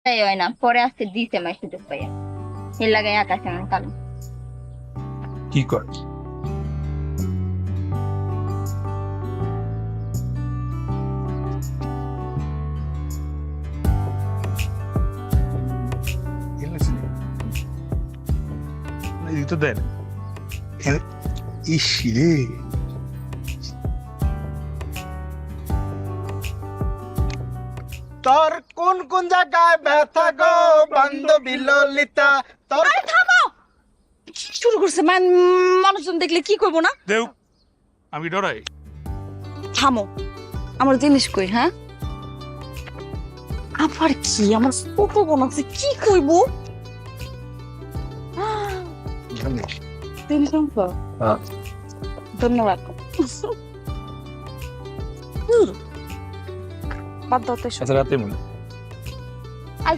তাই হয় না, পরে আজকে দিতে মাই সুযোগ পাইয়া এর লাগাই আকাশ এমন কালো। কি কর? এই তো দেন। ইস রে, তোর কোন কোন জায়গায় ব্যথা গো বান্ধবী ললিতা তোর। থামো, কি শুরু করছে মানুষজন দেখলে কি করবো না? দেও আমি ডরাই। থামো, আমার জিনিস কই? হ্যাঁ, আবার কি আমার ছোট বোন আছে, কি কইবো? তুমি শুনছো? হ্যাঁ। ধন্যবাদ। বাদ দাও তো এসব। আচ্ছা রাতে মনে